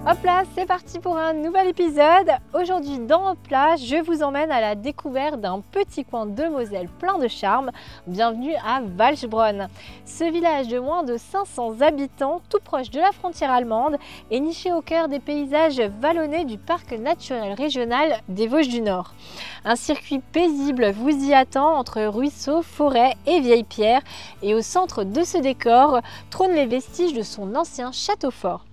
Hop là, c'est parti pour un nouvel épisode. Aujourd'hui dans Hop là, je vous emmène à la découverte d'un petit coin de Moselle plein de charme. Bienvenue à Walchbronn. Ce village de moins de 500 habitants, tout proche de la frontière allemande, est niché au cœur des paysages vallonnés du parc naturel régional des Vosges du Nord. Un circuit paisible vous y attend entre ruisseaux, forêts et vieilles pierres. Et au centre de ce décor trônent les vestiges de son ancien château fort.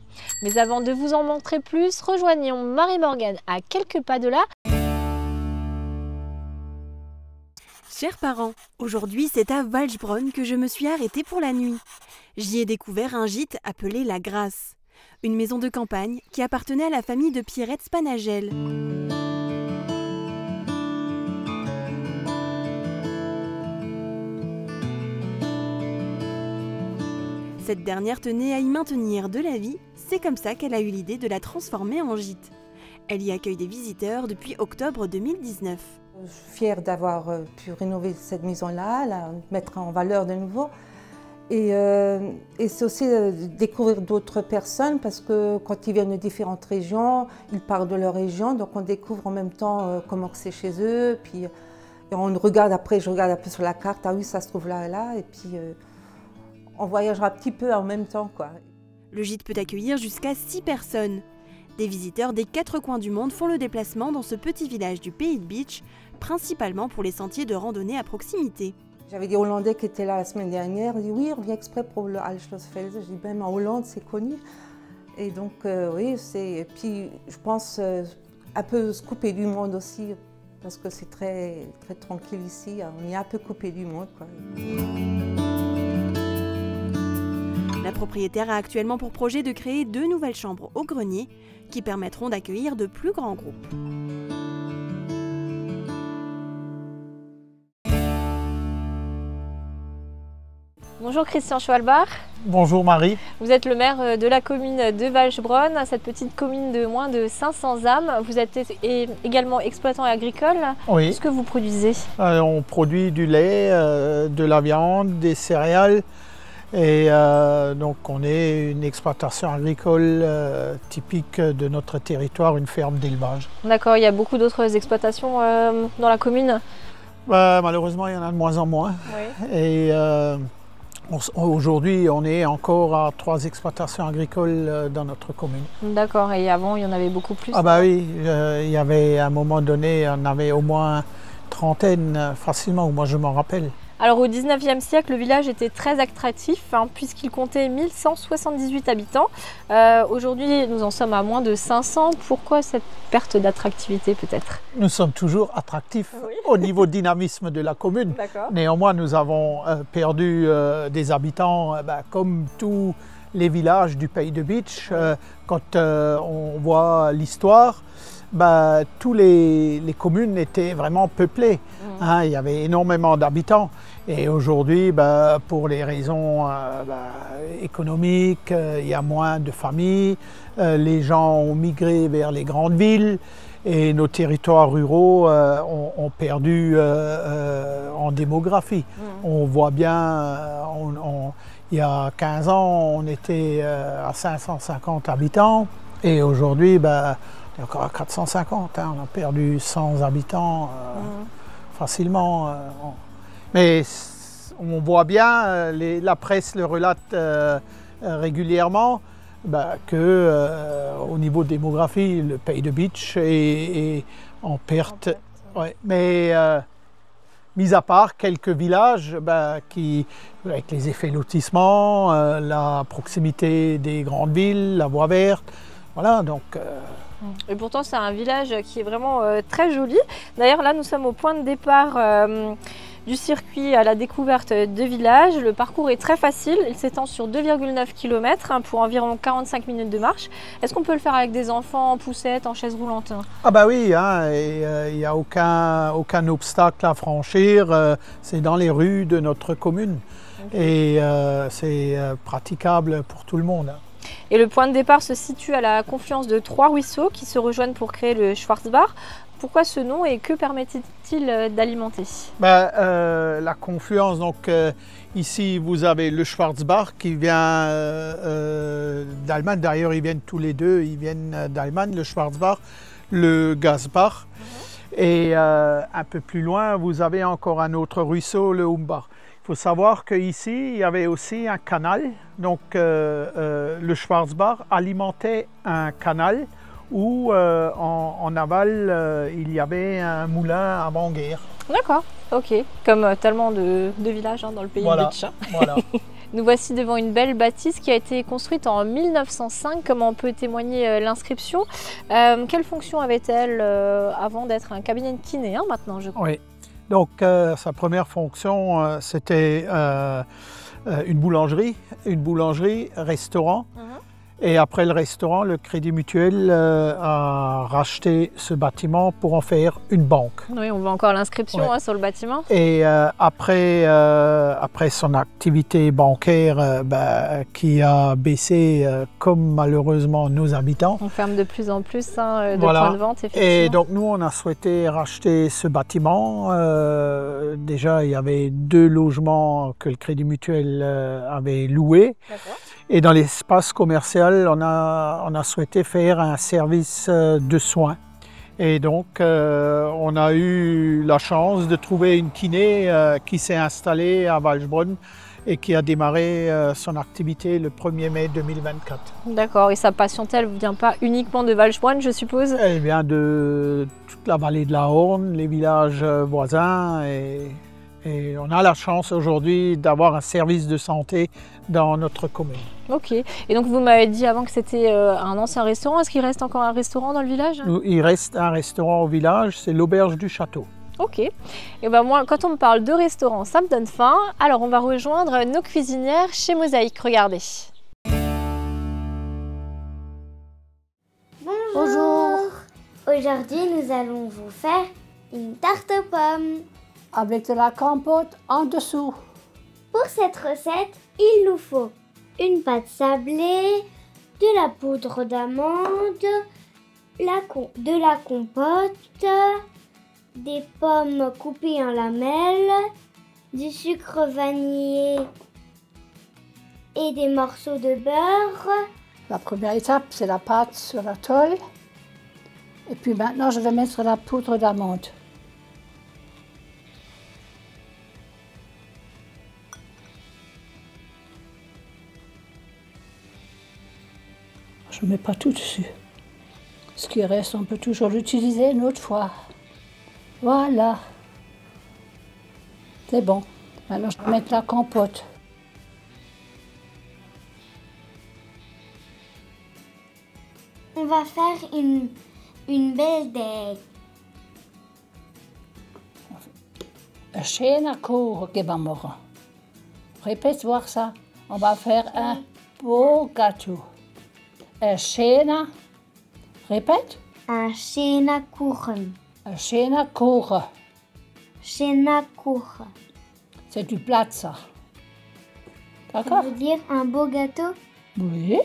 Mais avant de vous en montrer plus, rejoignons Marie-Morgane à quelques pas de là. Chers parents, aujourd'hui c'est à Walchbronn que je me suis arrêtée pour la nuit. J'y ai découvert un gîte appelé La Grasse, une maison de campagne qui appartenait à la famille de Pierrette Spanagel. Cette dernière tenait à y maintenir de la vie, c'est comme ça qu'elle a eu l'idée de la transformer en gîte. Elle y accueille des visiteurs depuis octobre 2019. Je suis fière d'avoir pu rénover cette maison-là, la mettre en valeur de nouveau. Et c'est aussi découvrir d'autres personnes parce que quand ils viennent de différentes régions, ils parlent de leur région, donc on découvre en même temps comment c'est chez eux. Puis on regarde après, je regarde un peu sur la carte, ah oui, ça se trouve là et là. Et puis on voyagera un petit peu en même temps, quoi. Le gîte peut accueillir jusqu'à 6 personnes. Des visiteurs des 4 coins du monde font le déplacement dans ce petit village du Pays de Bitche, principalement pour les sentiers de randonnée à proximité. J'avais des Hollandais qui étaient là la semaine dernière, ils disent oui, on vient exprès pour le Alschlossfels. Je dis même en Hollande, c'est connu. Et donc oui, et puis je pense un peu se couper du monde aussi, parce que c'est très, très tranquille ici, on est un peu coupé du monde, quoi. La propriétaire a actuellement pour projet de créer 2 nouvelles chambres au grenier qui permettront d'accueillir de plus grands groupes. Bonjour Christian Schwalbach. Bonjour Marie. Vous êtes le maire de la commune de Walchbronn, cette petite commune de moins de 500 âmes. Vous êtes également exploitant agricole. Oui. Qu'est-ce que vous produisez? On produit du lait, de la viande, des céréales. Et donc on est une exploitation agricole typique de notre territoire, une ferme d'élevage. D'accord, il y a beaucoup d'autres exploitations dans la commune? Malheureusement, il y en a de moins en moins. Oui. Et aujourd'hui, on est encore à 3 exploitations agricoles dans notre commune. D'accord, et avant, il y en avait beaucoup plus? Ah bah oui, il y avait à un moment donné, on avait au moins trentaine facilement, moi je m'en rappelle. Alors au 19e siècle, le village était très attractif puisqu'il comptait 1178 habitants. Aujourd'hui, nous en sommes à moins de 500. Pourquoi cette perte d'attractivité peut-être? Nous sommes toujours attractifs au niveau dynamisme de la commune. Néanmoins, nous avons perdu des habitants comme tous les villages du Pays de Bitche. Quand on voit l'histoire, tous les communes étaient vraiment peuplées. Il y avait énormément d'habitants. Et aujourd'hui, pour les raisons économiques, il y a moins de familles. Les gens ont migré vers les grandes villes. Et nos territoires ruraux ont perdu en démographie. On voit bien, il y a 15 ans, on était à 550 habitants. Et aujourd'hui, on est encore à 450. On a perdu 100 habitants facilement. Mais on voit bien, la presse le relate régulièrement, qu'au niveau démographie, le Pays de Bitche est en perte. Ouais. Mais mis à part quelques villages qui, avec les effets lotissement, la proximité des grandes villes, la voie verte, voilà donc. Et pourtant c'est un village qui est vraiment très joli. D'ailleurs là nous sommes au point de départ du circuit à la découverte de village. Le parcours est très facile, il s'étend sur 2,9 km pour environ 45 minutes de marche. Est-ce qu'on peut le faire avec des enfants en poussette, en chaise roulante? Ah bah oui, il n'y a aucun obstacle à franchir, c'est dans les rues de notre commune. Et c'est praticable pour tout le monde. Et le point de départ se situe à la confluence de 3 ruisseaux qui se rejoignent pour créer le Schwarzbach. pourquoi ce nom et que permettait-il d'alimenter? La confluence, donc ici vous avez le Schwarzbach qui vient d'Allemagne, d'ailleurs ils viennent tous les deux, ils viennent d'Allemagne, le Schwarzbach, le Gasbach. Et un peu plus loin, vous avez encore un autre ruisseau, le Humbach. Il faut savoir qu'ici, il y avait aussi un canal. Donc, le Schwarzbach alimentait un canal où, en aval, il y avait un moulin avant-guerre. D'accord, ok. Comme tellement de villages dans le pays Voilà, des Tchats. voilà. Nous voici devant une belle bâtisse qui a été construite en 1905, comme on peut témoigner l'inscription. Quelle fonction avait-elle avant d'être un cabinet de kiné, maintenant je crois? Oui, donc sa première fonction c'était une boulangerie-restaurant. Et après le restaurant, le Crédit Mutuel a racheté ce bâtiment pour en faire une banque. Oui, on voit encore l'inscription sur le bâtiment. Et après son activité bancaire qui a baissé comme malheureusement nos habitants. On ferme de plus en plus de points de vente, effectivement. Et donc nous, on a souhaité racheter ce bâtiment. Déjà, il y avait 2 logements que le Crédit Mutuel avait loués. Et dans l'espace commercial, on a souhaité faire un service de soins. Et donc, on a eu la chance de trouver une kiné qui s'est installée à Walchbronn et qui a démarré son activité le 1er mai 2024. D'accord. Et sa patientèle ne vient pas uniquement de Walchbronn, je suppose? Elle vient de toute la vallée de la Horne, les villages voisins. Et on a la chance aujourd'hui d'avoir un service de santé dans notre commune. Ok. Et donc vous m'avez dit avant que c'était un ancien restaurant. Est-ce qu'il reste encore un restaurant dans le village? Il reste un restaurant au village, c'est l'Auberge du Château. Ok. Et ben moi, quand on me parle de restaurant, ça me donne faim. Alors on va rejoindre nos cuisinières chez Mosaïque. Regardez. Bonjour. Aujourd'hui, nous allons vous faire une tarte aux pommes. Avec de la compote en dessous. Pour cette recette, il nous faut une pâte sablée, de la poudre d'amande, de la compote, des pommes coupées en lamelles, du sucre vanillé et des morceaux de beurre. La première étape, c'est la pâte sur la tôle. Et puis maintenant, je vais mettre la poudre d'amande. Je ne mets pas tout dessus. Ce qui reste, on peut toujours l'utiliser une autre fois. Voilà. C'est bon. Maintenant, je vais mettre la compote. On va faire une belle dég. Een schöner Kuchen geben wir morgen. Répète voir ça. On va faire un beau gâteau. Un schöner. Répète. Un schöner Kuchen. Un schöner Kuchen. Schöner Kuchen. C'est du plat, ça. Ça D'accord? veut dire un beau gâteau? Oui.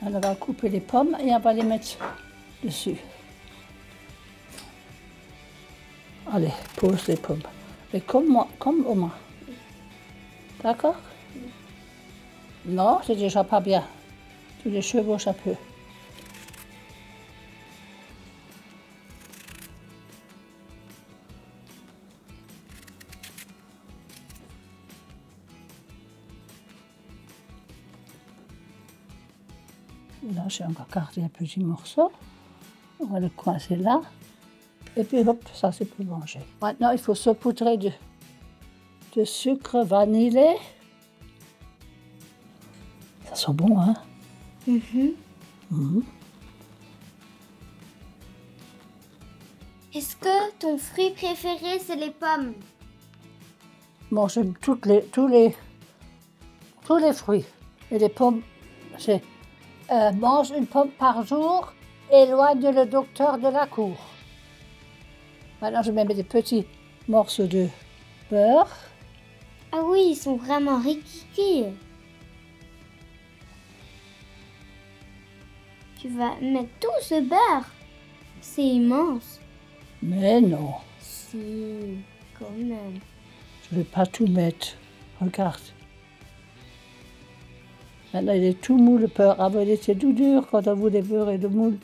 On va couper les pommes et on va les mettre dessus. Allez, pose les pommes. Et comme moi, comme Oma. D'accord? Non, c'est déjà pas bien. Tu les chevauches un peu. Là, j'ai encore gardé un petit morceau. On va le coincer là. Et puis hop, ça c'est pour manger. Maintenant, il faut saupoudrer de sucre vanillé. Ça sent bon, hein? Est-ce que ton fruit préféré, c'est les pommes? Bon, j'aime tous les fruits. Et les pommes, c'est mange une pomme par jour, éloigne le docteur de la cour. Maintenant, je mets des petits morceaux de beurre. Ah oui, ils sont vraiment riquiqui. Tu vas mettre tout ce beurre. C'est immense. Mais non, Si, quand même. je ne vais pas tout mettre. Regarde. Maintenant, il est tout mou le beurre. Avant, il était tout dur quand on voulait beurrer le moule.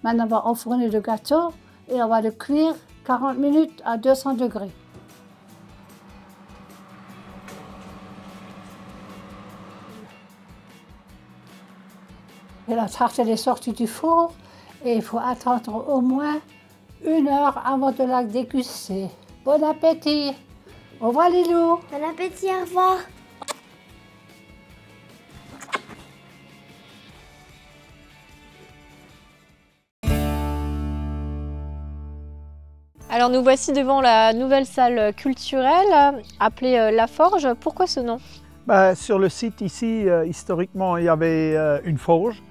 Maintenant, on va enfourner le gâteau et on va le cuire 40 minutes à 200 degrés. Et la tarte, elle est sortie du four et il faut attendre au moins 1 heure avant de la déguster. Bon appétit! Au revoir les loups! Bon appétit, au revoir. Alors nous voici devant la nouvelle salle culturelle appelée La Forge. Pourquoi ce nom? Sur le site ici, historiquement, il y avait une forge.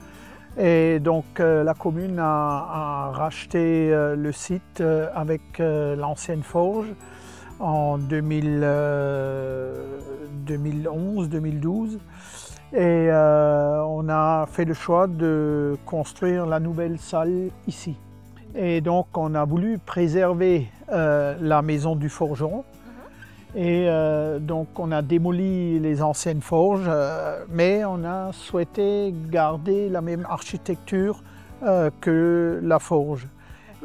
Et donc la commune a racheté le site avec l'ancienne forge en 2011-2012. Et on a fait le choix de construire la nouvelle salle ici. Et donc on a voulu préserver la maison du forgeron. Et donc on a démoli les anciennes forges, mais on a souhaité garder la même architecture que la forge.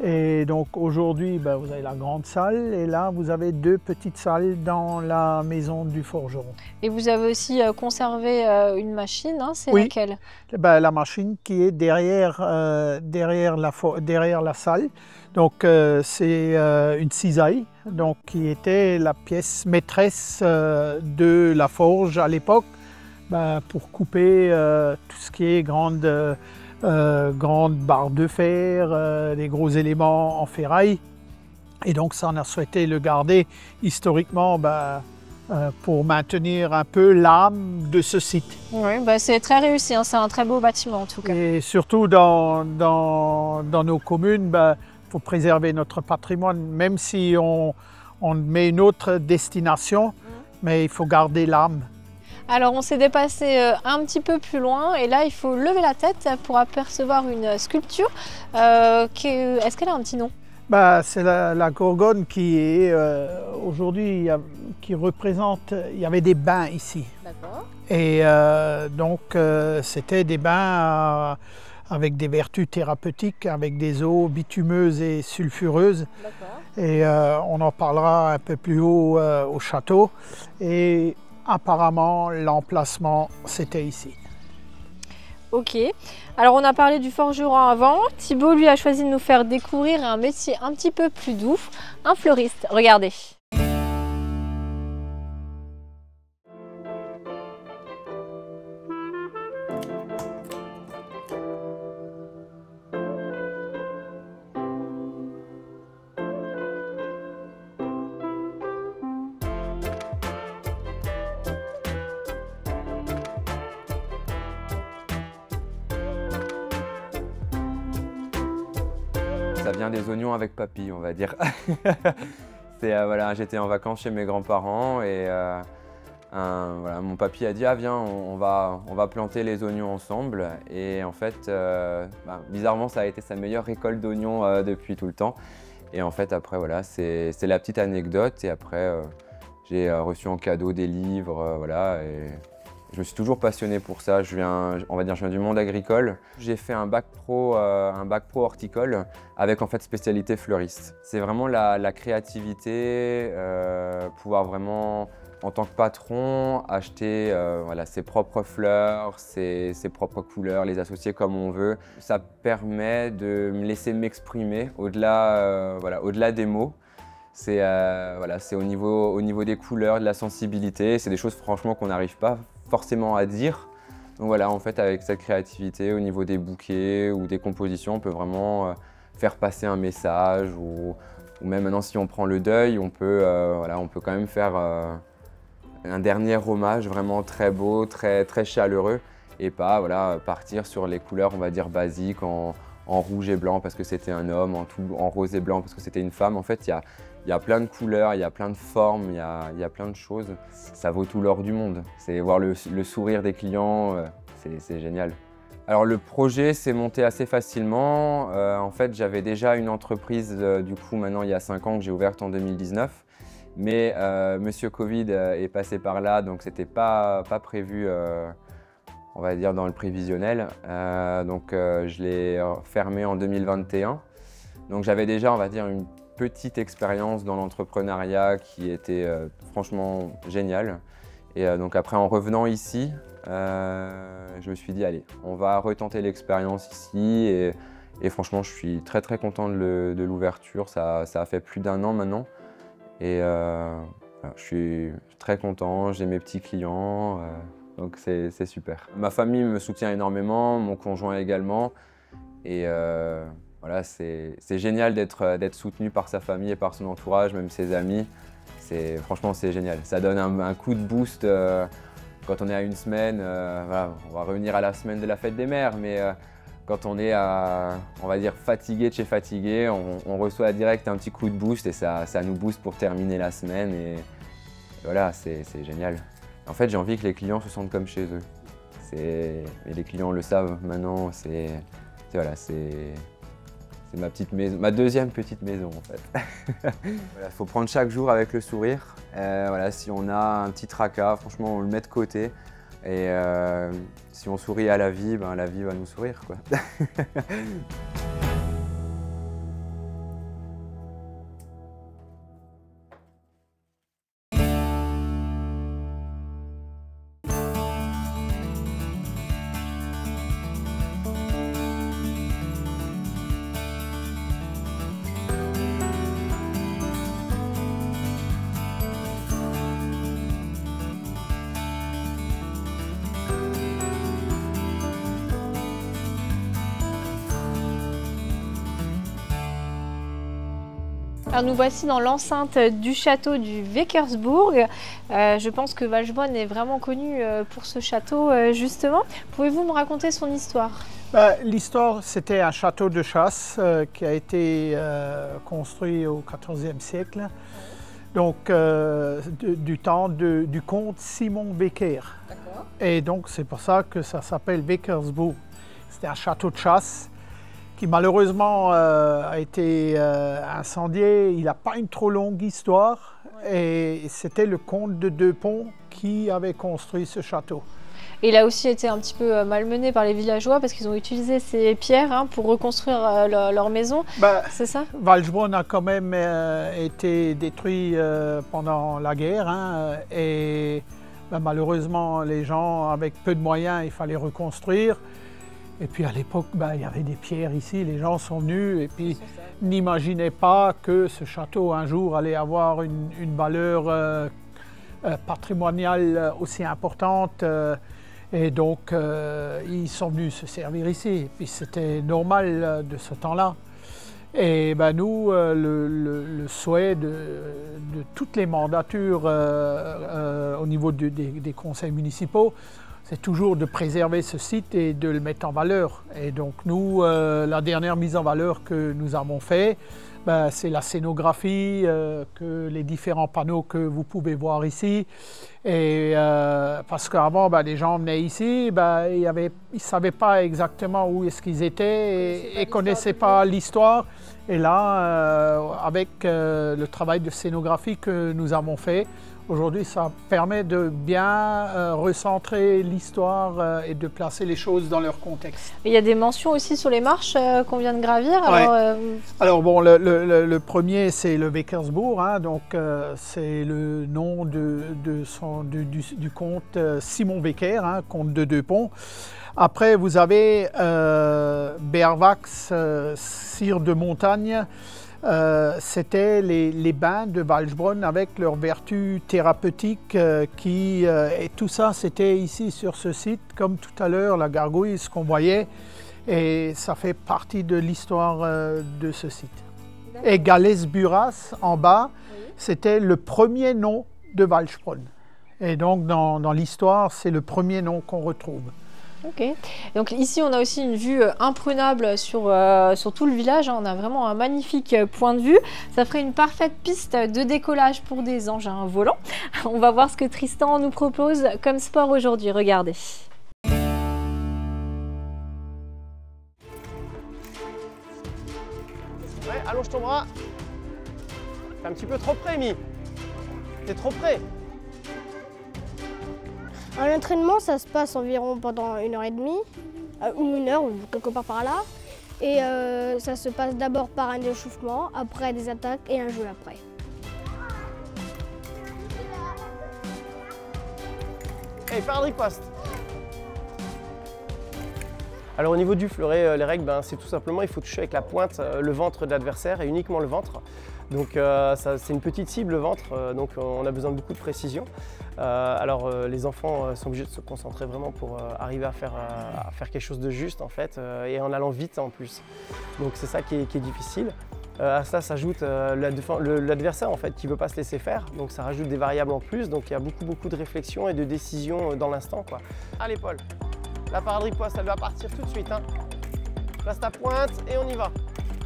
Et donc aujourd'hui, vous avez la grande salle et là vous avez 2 petites salles dans la maison du forgeron. Et vous avez aussi conservé une machine, hein, c'est Oui. laquelle? La machine qui est derrière la salle. Donc c'est une cisaille, donc, qui était la pièce maîtresse de la forge à l'époque, pour couper tout ce qui est grande barre de fer, les gros éléments en ferraille. Et donc ça, on a souhaité le garder historiquement pour maintenir un peu l'âme de ce site. Oui, c'est très réussi, hein, c'est un très beau bâtiment en tout cas. Et surtout dans nos communes, il faut préserver notre patrimoine, même si on met une autre destination, mais il faut garder l'âme. Alors on s'est dépassé un petit peu plus loin et là il faut lever la tête pour apercevoir une sculpture. Est-ce qu'elle a un petit nom? C'est la Gorgone qui est aujourd'hui, qui représente, il y avait des bains ici. D'accord. Et donc c'était des bains avec des vertus thérapeutiques, avec des eaux bitumeuses et sulfureuses. Et on en parlera un peu plus haut au château. Et apparemment, l'emplacement, c'était ici. Ok. Alors on a parlé du forgeron avant. Thibaut, lui, a choisi de nous faire découvrir un métier un petit peu plus doux, un fleuriste. Regardez. Ça vient des oignons avec papy, on va dire. Voilà, j'étais en vacances chez mes grands-parents et voilà, mon papy a dit « Ah viens, on va planter les oignons ensemble ». Et en fait, bizarrement, ça a été sa meilleure récolte d'oignons depuis tout le temps. Et en fait, après, voilà, c'est la petite anecdote. Et après, j'ai reçu en cadeau des livres, voilà. Et je me suis toujours passionné pour ça. Je viens du monde agricole. J'ai fait un bac pro horticole avec en fait spécialité fleuriste. C'est vraiment la créativité, pouvoir vraiment, en tant que patron, acheter voilà, ses propres fleurs, ses propres couleurs, les associer comme on veut. Ça permet de me laisser m'exprimer au-delà au-delà des mots. C'est au niveau des couleurs, de la sensibilité. C'est des choses franchement qu'on n'arrive pas forcément à dire. Donc voilà, en fait, avec cette créativité, au niveau des bouquets ou des compositions, on peut vraiment faire passer un message. Ou même maintenant, si on prend le deuil, on peut quand même faire un dernier hommage vraiment très beau, très chaleureux. Et pas partir sur les couleurs, on va dire, basiques, en rouge et blanc parce que c'était un homme, en rose et blanc parce que c'était une femme. En fait, il Il y a plein de couleurs, il y a plein de formes, il y a plein de choses. Ça vaut tout l'or du monde. C'est voir le sourire des clients, c'est génial. Alors le projet s'est monté assez facilement. En fait, j'avais déjà une entreprise, du coup, maintenant il y a 5 ans que j'ai ouverte en 2019. Mais Monsieur Covid est passé par là, donc c'était pas prévu, on va dire, dans le prévisionnel. Donc je l'ai fermé en 2021. Donc j'avais déjà, on va dire, une petite expérience dans l'entrepreneuriat qui était franchement géniale. Et donc après, en revenant ici, je me suis dit, allez, on va retenter l'expérience ici. Et franchement, je suis très content de l'ouverture. Ça a fait plus d'1 an maintenant. Et voilà, je suis très content, j'ai mes petits clients, donc c'est super. Ma famille me soutient énormément, mon conjoint également. Et voilà, c'est génial d'être soutenu par sa famille et par son entourage, même ses amis. Franchement, c'est génial. Ça donne un coup de boost quand on est à une semaine. Voilà, on va revenir à la semaine de la fête des mères, mais quand on est, on va dire, fatigué de chez fatigué, on reçoit direct un petit coup de boost et ça nous booste pour terminer la semaine. Et voilà, c'est génial. En fait, j'ai envie que les clients se sentent comme chez eux. Et les clients le savent maintenant. Voilà, c'est ma petite maison, ma deuxième petite maison en fait. Voilà, faut prendre chaque jour avec le sourire. Voilà, si on a un petit tracas, franchement, on le met de côté. Et si on sourit à la vie, ben, la vie va nous sourire, quoi. Alors nous voici dans l'enceinte du château du Wäckersburg. Je pense que Waldbrunn est vraiment connu pour ce château justement. Pouvez-vous me raconter son histoire? L'histoire, c'était un château de chasse qui a été construit au XIVe siècle, donc du temps du comte Simon Becker. Et donc c'est pour ça que ça s'appelle Wäckersburg. C'était un château de chasse qui malheureusement a été incendié. Il n'a pas une trop longue histoire et c'était le comte de Deux-Ponts qui avait construit ce château. Et il a aussi été un petit peu malmené par les villageois parce qu'ils ont utilisé ces pierres pour reconstruire leur maison, c'est ça? Waldbrunn a quand même été détruit pendant la guerre et malheureusement les gens avec peu de moyens, il fallait reconstruire. Et puis à l'époque, il y avait des pierres ici, les gens sont venus et puis n'imaginaient pas que ce château un jour allait avoir une valeur patrimoniale aussi importante. Et donc ils sont venus se servir ici. Et puis c'était normal de ce temps-là. Et nous, le souhait de toutes les mandatures au niveau des conseils municipaux, c'est toujours de préserver ce site et de le mettre en valeur. Et donc nous, la dernière mise en valeur que nous avons fait, c'est la scénographie, les différents panneaux que vous pouvez voir ici. Et parce qu'avant, les gens venaient ici, ils ne savaient pas exactement où est-ce qu'ils étaient et ne connaissaient pas l'histoire. Et là, avec le travail de scénographie que nous avons fait, aujourd'hui, ça permet de bien recentrer l'histoire et de placer les choses dans leur contexte. Et il y a des mentions aussi sur les marches qu'on vient de gravir. Ouais. Alors bon, le premier, c'est le Wäckersburg, donc c'est le nom du comte Simon Becker, comte de Deux-Ponts. Après, vous avez Berwax, cire de montagne. C'était les bains de Waldbrunn avec leurs vertus thérapeutiques et tout ça c'était ici sur ce site, comme tout à l'heure la gargouille, ce qu'on voyait, et ça fait partie de l'histoire de ce site. Et Galesburas en bas, c'était le premier nom de Waldbrunn, et donc dans l'histoire c'est le premier nom qu'on retrouve. Ok. Donc ici, on a aussi une vue imprenable sur tout le village. On a vraiment un magnifique point de vue. Ça ferait une parfaite piste de décollage pour des engins volants. On va voir ce que Tristan nous propose comme sport aujourd'hui. Regardez. Ouais, allonge ton bras. T'es un petit peu trop près, Mi. T'es trop près. Un entraînement, ça se passe environ pendant 1h30, ou 1 heure, ou quelque part par là. Et ça se passe d'abord par un échauffement, après des attaques et un jeu après. Hey, par riposte. Alors au niveau du fleuret, les règles, c'est tout simplement, il faut toucher avec la pointe le ventre de l'adversaire et uniquement le ventre. Donc c'est une petite cible, le ventre, donc on a besoin de beaucoup de précision. Les enfants sont obligés de se concentrer vraiment pour arriver à faire quelque chose de juste en fait, et en allant vite en plus. Donc c'est ça qui est difficile. À ça s'ajoute l'adversaire en fait qui ne veut pas se laisser faire, donc ça rajoute des variables en plus, donc il y a beaucoup de réflexion et de décision dans l'instant, quoi. Allez Paul, la parade riposte, elle va partir tout de suite. Hein. Place ta pointe et on y va.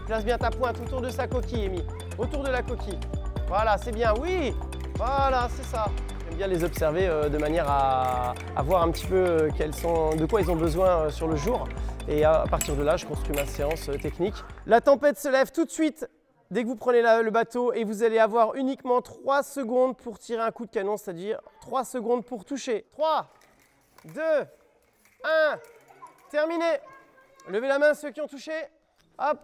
Place bien ta pointe autour de sa coquille, Amy. Autour de la coquille. Voilà, c'est bien, oui. Voilà, c'est ça. J'aime bien les observer de manière à voir un petit peu de quoi ils ont besoin sur le jour. Et à partir de là, je construis ma séance technique. La tempête se lève tout de suite dès que vous prenez le bateau et vous allez avoir uniquement 3 secondes pour tirer un coup de canon, c'est-à-dire 3 secondes pour toucher. 3, 2, 1, terminé. Levez la main ceux qui ont touché. Hop.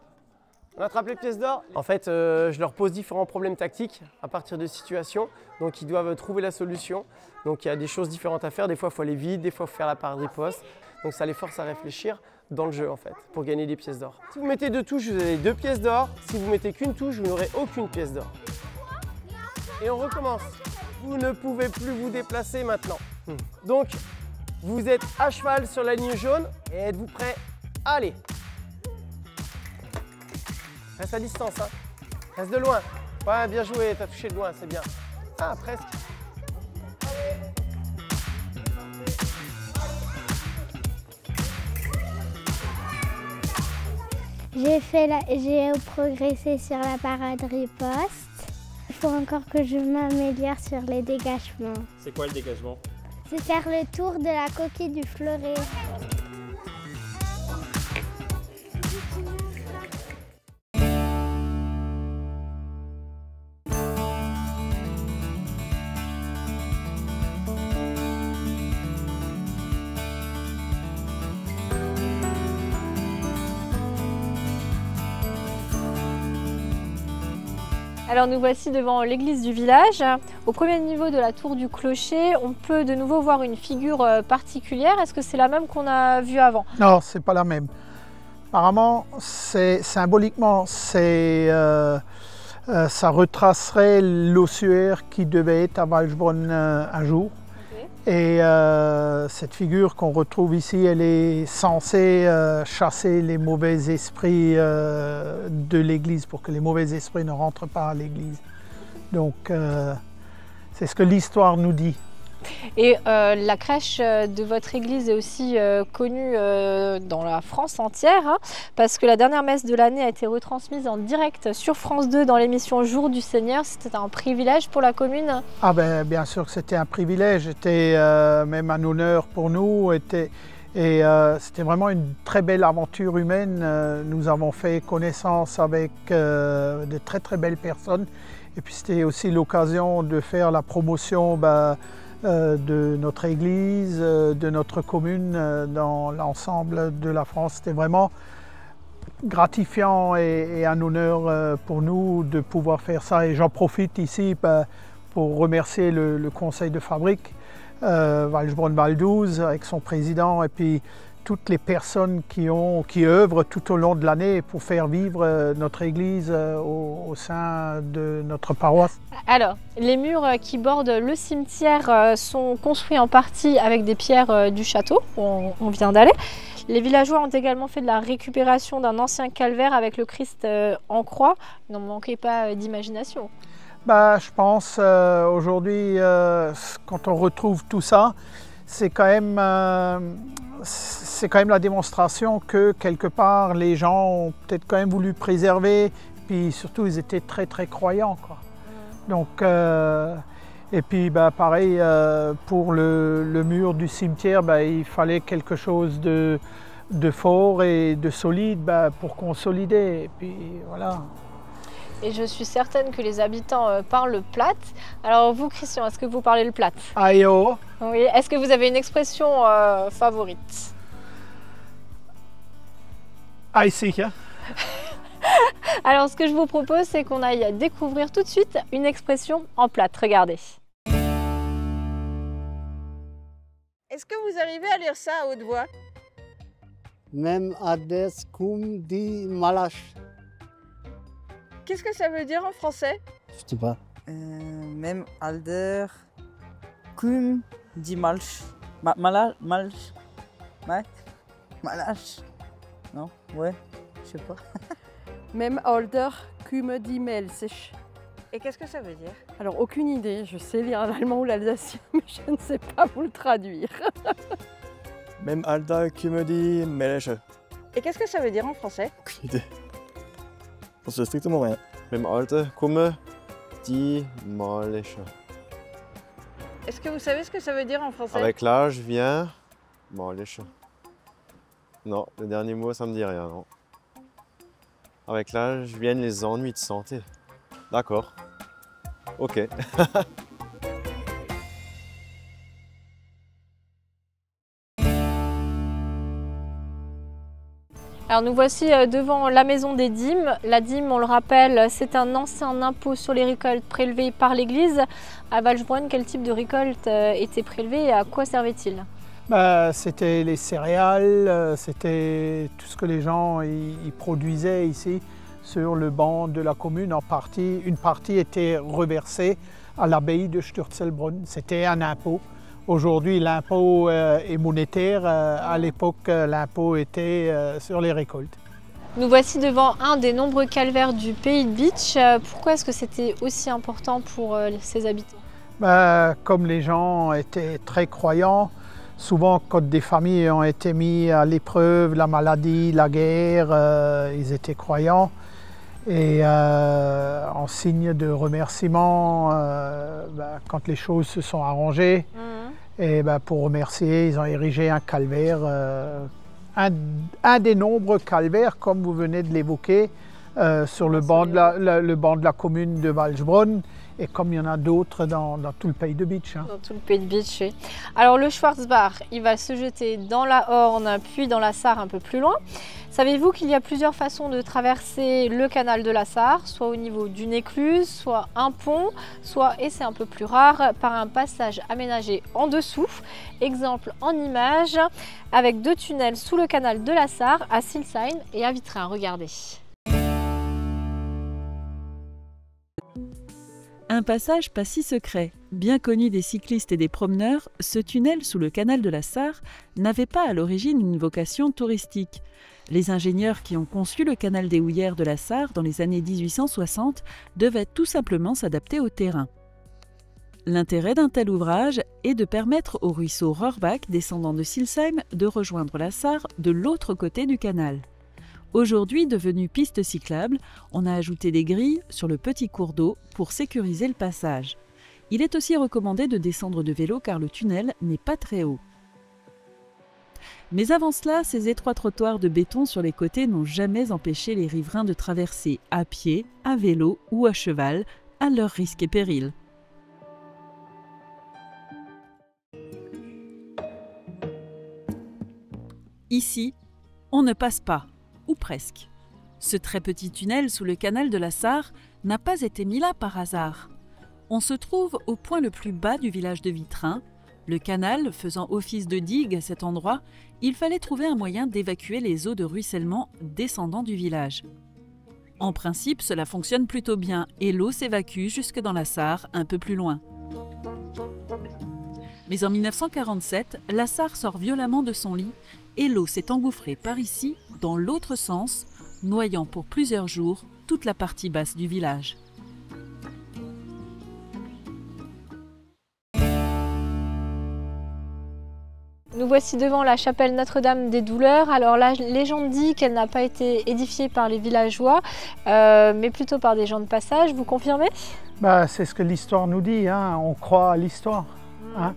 On attrape les pièces d'or. En fait, je leur pose différents problèmes tactiques à partir de situations. Donc, ils doivent trouver la solution. Donc, il y a des choses différentes à faire. Des fois, il faut aller vite. Des fois, il faut faire la parade riposte. Donc, ça les force à réfléchir dans le jeu, en fait, pour gagner des pièces d'or. Si vous mettez 2 touches, vous avez 2 pièces d'or. Si vous mettez qu'une touche, vous n'aurez aucune pièce d'or. Et on recommence. Vous ne pouvez plus vous déplacer maintenant. Donc, vous êtes à cheval sur la ligne jaune. Et êtes-vous prêts? Allez! Reste à distance, hein. Reste de loin. Ouais, bien joué, t'as touché de loin, c'est bien. Ah, presque. J'ai progressé sur la parade riposte. Il faut encore que je m'améliore sur les dégagements. C'est quoi le dégagement? C'est faire le tour de la coquille du fleuret. Alors nous voici devant l'église du village. Au premier niveau de la tour du clocher, on peut de nouveau voir une figure particulière. Est-ce que c'est la même qu'on a vue avant? Non, c'est pas la même. Apparemment, symboliquement, ça retracerait l'ossuaire qui devait être à Walchbronn un jour. Et cette figure qu'on retrouve ici, elle est censée chasser les mauvais esprits de l'église pour que les mauvais esprits ne rentrent pas à l'église. Donc c'est ce que l'histoire nous dit. Et la crèche de votre église est aussi connue dans la France entière, hein, parce que la dernière messe de l'année a été retransmise en direct sur France 2 dans l'émission Jour du Seigneur. C'était un privilège pour la commune? Ah ben, bien sûr que c'était un privilège, c'était même un honneur pour nous. C'était vraiment une très belle aventure humaine. Nous avons fait connaissance avec de très belles personnes. Et puis c'était aussi l'occasion de faire la promotion de notre église, de notre commune dans l'ensemble de la France. C'était vraiment gratifiant et un honneur pour nous de pouvoir faire ça. Et j'en profite ici pour remercier le conseil de fabrique, Walchbronn Val 12 avec son président et puis toutes les personnes qui œuvrent tout au long de l'année pour faire vivre notre église au sein de notre paroisse. Alors, les murs qui bordent le cimetière sont construits en partie avec des pierres du château où on vient d'aller. Les villageois ont également fait de la récupération d'un ancien calvaire avec le Christ en croix. N'en manquez pas d'imagination. Je pense aujourd'hui, quand on retrouve tout ça, c'est quand même la démonstration que quelque part les gens ont peut-être quand même voulu préserver, puis surtout ils étaient très très croyants, quoi. Donc et puis pareil pour le mur du cimetière, il fallait quelque chose de fort et de solide pour consolider, et puis voilà. Et je suis certaine que les habitants parlent plate. Alors vous, Christian, est-ce que vous parlez le plate? Ayo. Oui. Est-ce que vous avez une expression favorite? Aïe, sicher. Alors ce que je vous propose, c'est qu'on aille découvrir tout de suite une expression en plate. Regardez. Est-ce que vous arrivez à lire ça à haute voix? Même ades cum di malash. Qu'est-ce que ça veut dire en français? Je sais pas. Même alder cum di malch. Malch. Ouais. Malash. Non? Ouais. Je sais pas. Même alder cum di melch. Et qu'est-ce que ça veut dire? Alors aucune idée, je sais lire l'allemand ou l'alsacien, mais je ne sais pas vous le traduire. Même alder cum di melch. Et qu'est-ce que ça veut dire en français? Aucune idée. On sait strictement rien. Même alter cum di melch. Est-ce que vous savez ce que ça veut dire en français? Avec l'âge vient melch. Non, le dernier mot ça me dit rien, non. Avec l'âge viennent les ennuis de santé. D'accord. Ok. Alors nous voici devant la maison des dîmes. La dîme, on le rappelle, c'est un ancien impôt sur les récoltes prélevées par l'Église. À Valsbronn, quel type de récolte était prélevé et à quoi servait-il? C'était les céréales, c'était tout ce que les gens ils produisaient ici sur le banc de la commune. Une partie était reversée à l'abbaye de Sturzelbronn. C'était un impôt. Aujourd'hui, l'impôt est monétaire. À l'époque, l'impôt était sur les récoltes. Nous voici devant un des nombreux calvaires du pays de Bitche. Pourquoi est-ce que c'était aussi important pour ses habitants? Comme les gens étaient très croyants, souvent quand des familles ont été mises à l'épreuve, la maladie, la guerre, ils étaient croyants. Et en signe de remerciement, quand les choses se sont arrangées, et pour remercier, ils ont érigé un calvaire, un des nombreux calvaires, comme vous venez de l'évoquer, sur le banc de la commune de Valsbronn, et comme il y en a d'autres dans tout le pays de Bitche. Dans tout le pays de Bitche. Oui. Alors le Schwarzbach, il va se jeter dans la Horne, puis dans la Sarre un peu plus loin. Savez-vous qu'il y a plusieurs façons de traverser le canal de la Sarre, soit au niveau d'une écluse, soit un pont, soit, et c'est un peu plus rare, par un passage aménagé en dessous. Exemple en image, avec 2 tunnels sous le canal de la Sarre, à Silsheim et à Vitrain. Regardez. Un passage pas si secret. Bien connu des cyclistes et des promeneurs, ce tunnel sous le canal de la Sarre n'avait pas à l'origine une vocation touristique. Les ingénieurs qui ont conçu le canal des houillères de la Sarre dans les années 1860 devaient tout simplement s'adapter au terrain. L'intérêt d'un tel ouvrage est de permettre au ruisseau Rohrbach descendant de Silsheim de rejoindre la Sarre de l'autre côté du canal. Aujourd'hui devenu piste cyclable, on a ajouté des grilles sur le petit cours d'eau pour sécuriser le passage. Il est aussi recommandé de descendre de vélo car le tunnel n'est pas très haut. Mais avant cela, ces étroits trottoirs de béton sur les côtés n'ont jamais empêché les riverains de traverser à pied, à vélo ou à cheval, à leur risque et péril. Ici, on ne passe pas. Ou presque. Ce très petit tunnel sous le canal de la Sarre n'a pas été mis là par hasard. On se trouve au point le plus bas du village de Vitrain. Le canal faisant office de digue à cet endroit, il fallait trouver un moyen d'évacuer les eaux de ruissellement descendant du village. En principe, cela fonctionne plutôt bien et l'eau s'évacue jusque dans la Sarre un peu plus loin. Mais en 1947, la Sarre sort violemment de son lit et l'eau s'est engouffrée par ici, dans l'autre sens, noyant pour plusieurs jours toute la partie basse du village. Nous voici devant la chapelle Notre-Dame des Douleurs. Alors la légende dit qu'elle n'a pas été édifiée par les villageois, mais plutôt par des gens de passage. Vous confirmez? C'est ce que l'histoire nous dit, hein. On croit à l'histoire. Hein.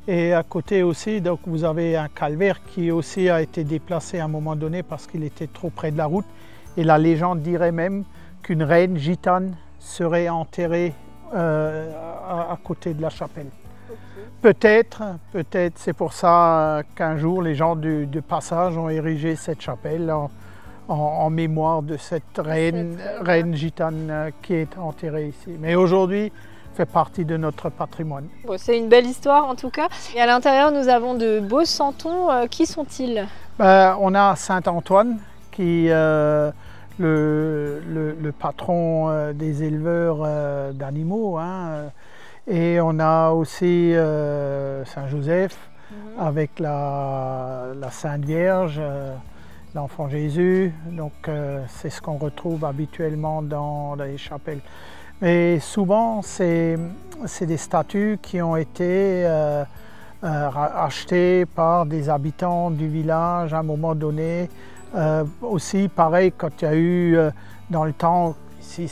Et à côté aussi, donc, vous avez un calvaire qui aussi a été déplacé à un moment donné parce qu'il était trop près de la route. Et la légende dirait même qu'une reine gitane serait enterrée à côté de la chapelle. Peut-être, c'est pour ça qu'un jour les gens de passage ont érigé cette chapelle en mémoire de cette reine gitane qui est enterrée ici. Mais aujourd'hui, fait partie de notre patrimoine. Bon, c'est une belle histoire en tout cas. Et à l'intérieur, nous avons de beaux santons. Qui sont-ils? On a Saint-Antoine qui est le patron des éleveurs d'animaux. Hein. Et on a aussi Saint-Joseph avec la Sainte Vierge, l'Enfant Jésus. Donc c'est ce qu'on retrouve habituellement dans les chapelles. Mais souvent, c'est des statues qui ont été achetées par des habitants du village à un moment donné. Aussi, pareil, quand il y a eu, dans le temps, ici,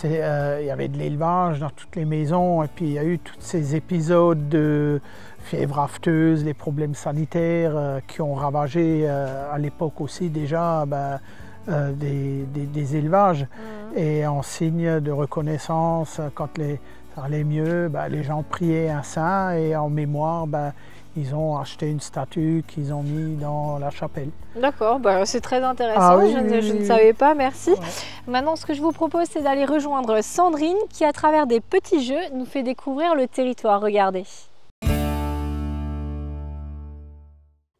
il y avait de l'élevage dans toutes les maisons, et puis il y a eu tous ces épisodes de fièvre afteuse, les problèmes sanitaires qui ont ravagé à l'époque aussi déjà des élevages. Et en signe de reconnaissance, quand ça allait mieux, les gens priaient un saint et en mémoire, ils ont acheté une statue qu'ils ont mis dans la chapelle. D'accord, c'est très intéressant, je ne savais pas, merci. Ouais. Maintenant, ce que je vous propose, c'est d'aller rejoindre Sandrine qui, à travers des petits jeux, nous fait découvrir le territoire. Regardez.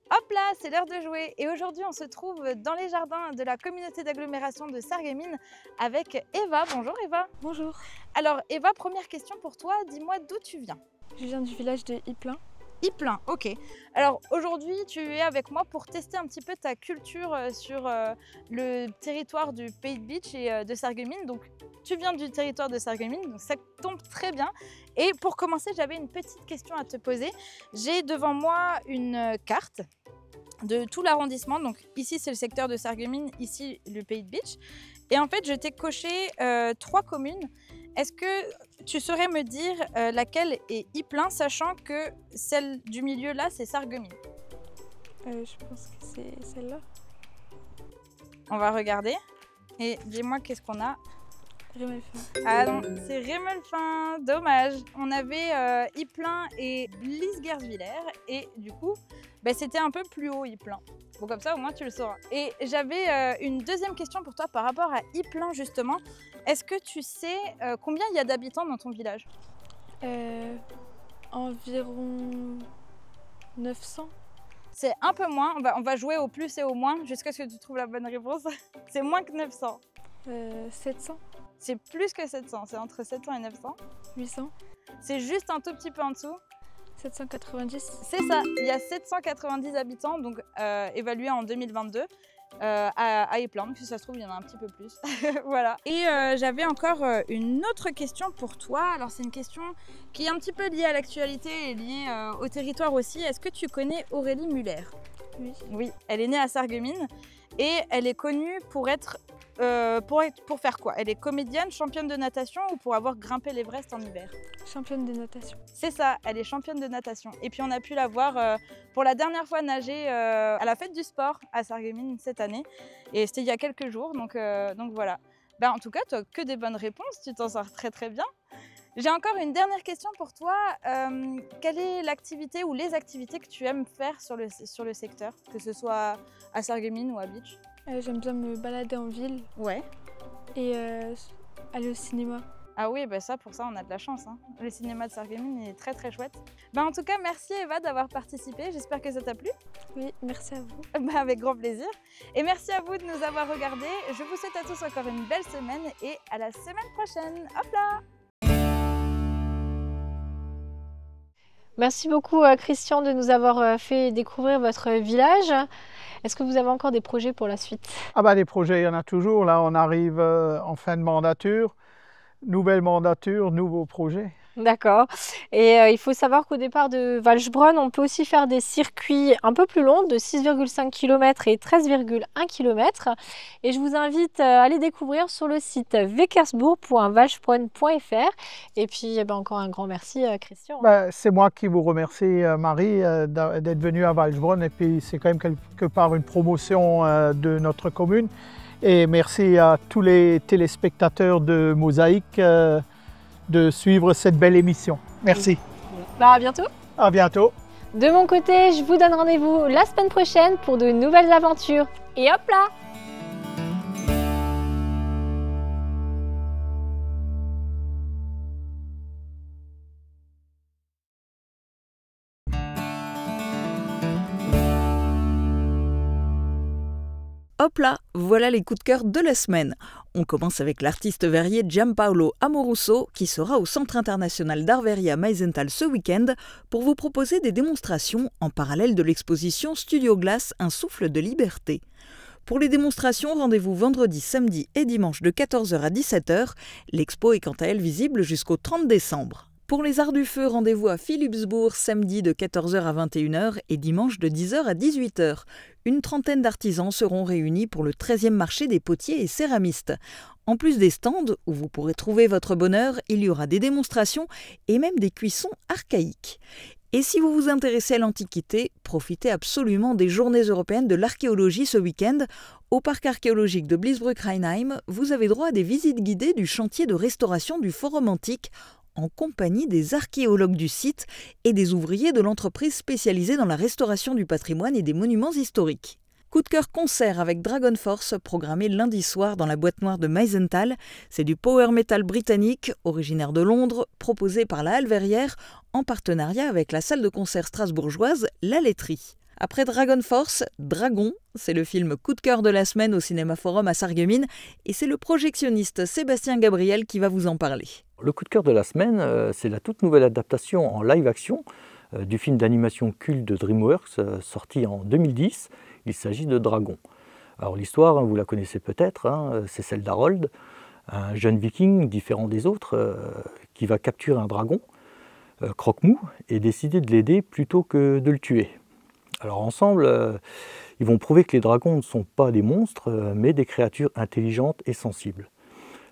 Hop là, c'est l'heure de jouer et aujourd'hui on se trouve dans les jardins de la communauté d'agglomération de Sarreguemines avec Eva. Bonjour Eva. Bonjour. Alors Eva, première question pour toi, dis-moi d'où tu viens? Je viens du village de Ypelin. Ypelin, ok. Alors aujourd'hui tu es avec moi pour tester un petit peu ta culture sur le territoire du Pays de Bitche et de Sarreguemines. Donc tu viens du territoire de Sarreguemines, donc ça tombe très bien. Et pour commencer, j'avais une petite question à te poser. J'ai devant moi une carte de tout l'arrondissement. Donc ici, c'est le secteur de Sarreguemines, ici, le Pays de Bitche. Et en fait, je t'ai coché 3 communes. Est-ce que tu saurais me dire laquelle est Ypelin, sachant que celle du milieu là, c'est Sarreguemines? Je pense que c'est celle-là. On va regarder. Et dis-moi qu'est-ce qu'on a. Rémelfin. Ah non, c'est Rémelfin, dommage. On avait Ypelin et Blisguersvillers et du coup, c'était un peu plus haut Ypelin. Bon, comme ça au moins tu le sauras. Et j'avais une deuxième question pour toi par rapport à Ypelin justement. Est-ce que tu sais combien il y a d'habitants dans ton village? Environ 900. C'est un peu moins, on va jouer au plus et au moins jusqu'à ce que tu trouves la bonne réponse. C'est moins que 900. 700. C'est plus que 700, c'est entre 700 et 900. 800. C'est juste un tout petit peu en dessous. 790. C'est ça, il y a 790 habitants, donc évalués en 2022 à Ypelin. Si ça se trouve, il y en a un petit peu plus. Voilà. Et j'avais encore une autre question pour toi. Alors c'est une question qui est un petit peu liée à l'actualité et liée au territoire aussi. Est-ce que tu connais Aurélie Muller? Oui. Oui, elle est née à Sarreguemines et elle est connue pour être pour faire quoi? Elle est comédienne, championne de natation ou pour avoir grimpé l'Everest en hiver? Championne de natation. C'est ça, elle est championne de natation. Et puis on a pu la voir pour la dernière fois nager à la fête du sport à Sarreguemines cette année. Et c'était il y a quelques jours, donc voilà. En tout cas, tu n'as que des bonnes réponses, tu t'en sors très très bien. J'ai encore une dernière question pour toi. Quelle est l'activité ou les activités que tu aimes faire sur le secteur, que ce soit à Sarreguemines ou à Bitche? J'aime bien me balader en ville. Ouais. Et aller au cinéma. Ah oui, ça, pour ça, on a de la chance. Hein. Le cinéma de Sarreguemines est très très chouette. En tout cas, merci Eva d'avoir participé. J'espère que ça t'a plu. Oui, merci à vous. Avec grand plaisir. Et merci à vous de nous avoir regardés. Je vous souhaite à tous encore une belle semaine et à la semaine prochaine. Hop là! Merci beaucoup Christian de nous avoir fait découvrir votre village. Est-ce que vous avez encore des projets pour la suite? Des projets, il y en a toujours. Là, on arrive en fin de mandature. Nouvelle mandature, nouveaux projets. D'accord. Et il faut savoir qu'au départ de Walchbronn, on peut aussi faire des circuits un peu plus longs de 6,5 km et 13,1 km. Et je vous invite à les découvrir sur le site weckersbourg.walchbronn.fr. Et puis encore un grand merci Christian. C'est moi qui vous remercie Marie d'être venue à Walchbronn, et puis c'est quand même quelque part une promotion de notre commune. Et merci à tous les téléspectateurs de Mosaïque de suivre cette belle émission. Merci. À bientôt. À bientôt. De mon côté, je vous donne rendez-vous la semaine prochaine pour de nouvelles aventures. Et hop là! Hop là, voilà les coups de cœur de la semaine. On commence avec l'artiste verrier Giampaolo Amoruso qui sera au Centre international d'art verrier à Meisenthal ce week-end pour vous proposer des démonstrations en parallèle de l'exposition Studio Glace, un souffle de liberté. Pour les démonstrations, rendez-vous vendredi, samedi et dimanche de 14h à 17h. L'expo est quant à elle visible jusqu'au 30 décembre. Pour les Arts du Feu, rendez-vous à Philipsbourg samedi de 14h à 21h et dimanche de 10h à 18h. Une trentaine d'artisans seront réunis pour le 13e marché des potiers et céramistes. En plus des stands où vous pourrez trouver votre bonheur, il y aura des démonstrations et même des cuissons archaïques. Et si vous vous intéressez à l'Antiquité, profitez absolument des Journées européennes de l'archéologie ce week-end. Au parc archéologique de Bliesbrück-Rheinheim, vous avez droit à des visites guidées du chantier de restauration du Forum antique en compagnie des archéologues du site et des ouvriers de l'entreprise spécialisée dans la restauration du patrimoine et des monuments historiques. Coup de cœur concert avec Dragon Force, programmé lundi soir dans la boîte noire de Meisenthal. C'est du power metal britannique, originaire de Londres, proposé par la Halle Verrière en partenariat avec la salle de concert strasbourgeoise La Laiterie. Après Dragon Force, Dragon, c'est le film coup de cœur de la semaine au Cinéma Forum à Sarreguemines et c'est le projectionniste Sébastien Gabriel qui va vous en parler. Le coup de cœur de la semaine, c'est la toute nouvelle adaptation en live-action du film d'animation culte de DreamWorks sorti en 2010. Il s'agit de Dragon. Alors l'histoire, vous la connaissez peut-être, c'est celle d'Harold, un jeune viking différent des autres qui va capturer un dragon, croque-mou, et décider de l'aider plutôt que de le tuer. Alors ensemble, ils vont prouver que les dragons ne sont pas des monstres, mais des créatures intelligentes et sensibles.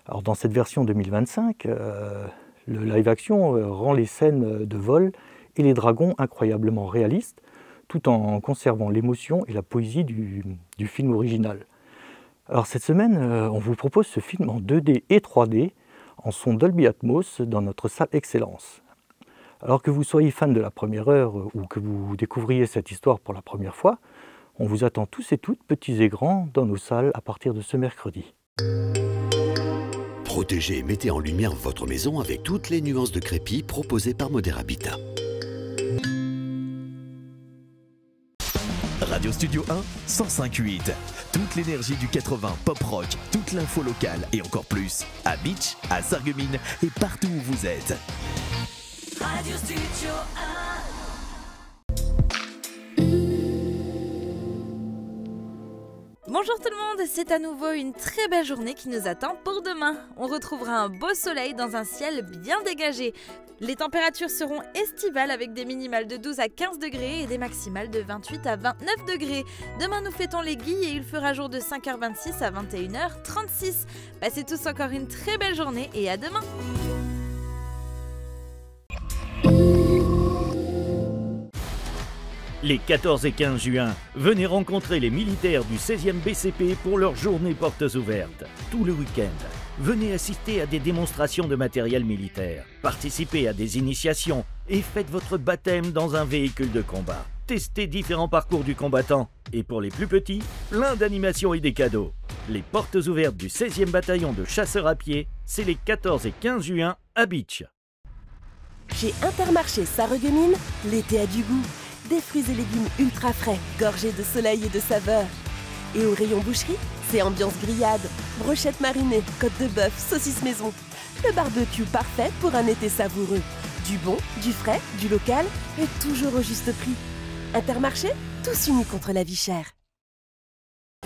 Alors dans cette version 2025, le live-action rend les scènes de vol et les dragons incroyablement réalistes, tout en conservant l'émotion et la poésie du film original. Alors cette semaine, on vous propose ce film en 2D et 3D, en son Dolby Atmos, dans notre salle Excellence. Alors que vous soyez fan de la première heure ou que vous découvriez cette histoire pour la première fois, on vous attend tous et toutes, petits et grands, dans nos salles à partir de ce mercredi. Protégez et mettez en lumière votre maison avec toutes les nuances de crépi proposées par Modern Habitat. Radio Studio 1, 105.8. Toute l'énergie du 80 pop rock, toute l'info locale et encore plus. À Beach, à Sarreguemines et partout où vous êtes. Radio Studio 1. Bonjour tout le monde, c'est à nouveau une très belle journée qui nous attend pour demain. On retrouvera un beau soleil dans un ciel bien dégagé. Les températures seront estivales avec des minimales de 12 à 15 degrés et des maximales de 28 à 29 degrés. Demain nous fêtons les Guilles et il fera jour de 5h26 à 21h36. Passez tous encore une très belle journée et à demain. Les 14 et 15 juin, venez rencontrer les militaires du 16e BCP pour leur journée portes ouvertes. Tout le week-end, venez assister à des démonstrations de matériel militaire, participez à des initiations et faites votre baptême dans un véhicule de combat. Testez différents parcours du combattant et pour les plus petits, plein d'animations et des cadeaux. Les portes ouvertes du 16e bataillon de chasseurs à pied, c'est les 14 et 15 juin à Beach. Chez Intermarché Sarreguemines, l'été a du goût. Des fruits et légumes ultra frais, gorgés de soleil et de saveur. Et au rayon boucherie, c'est ambiance grillade, brochettes marinées, côtes de bœuf, saucisses maison. Le barbecue parfait pour un été savoureux. Du bon, du frais, du local et toujours au juste prix. Intermarché, tous unis contre la vie chère.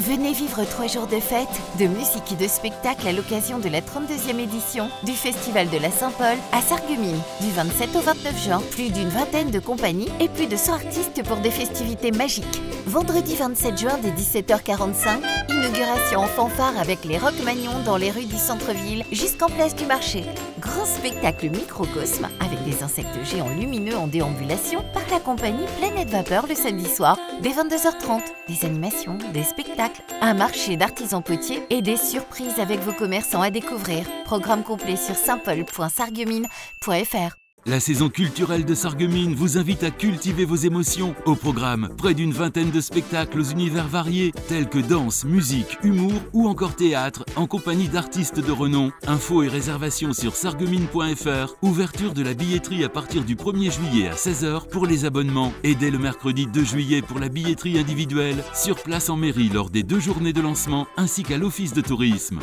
Venez vivre 3 jours de fête, de musique et de spectacle à l'occasion de la 32e édition du Festival de la Saint-Paul à Sarreguemines. Du 27 au 29 juin, plus d'une vingtaine de compagnies et plus de 100 artistes pour des festivités magiques. Vendredi 27 juin dès 17h45, inauguration en fanfare avec les Rock Magnons dans les rues du centre-ville jusqu'en place du marché. Grand spectacle microcosme avec des insectes géants lumineux en déambulation par la compagnie Planète Vapeur le samedi soir dès 22h30. Des animations, des spectacles, un marché d'artisans potiers et des surprises avec vos commerçants à découvrir. Programme complet sur saintpaul.sarreguemines.fr. La saison culturelle de Sarreguemines vous invite à cultiver vos émotions. Au programme, près d'une vingtaine de spectacles aux univers variés, tels que danse, musique, humour ou encore théâtre, en compagnie d'artistes de renom. Infos et réservations sur sarreguemines.fr. Ouverture de la billetterie à partir du 1er juillet à 16h pour les abonnements et dès le mercredi 2 juillet pour la billetterie individuelle, sur place en mairie lors des 2 journées de lancement ainsi qu'à l'office de tourisme.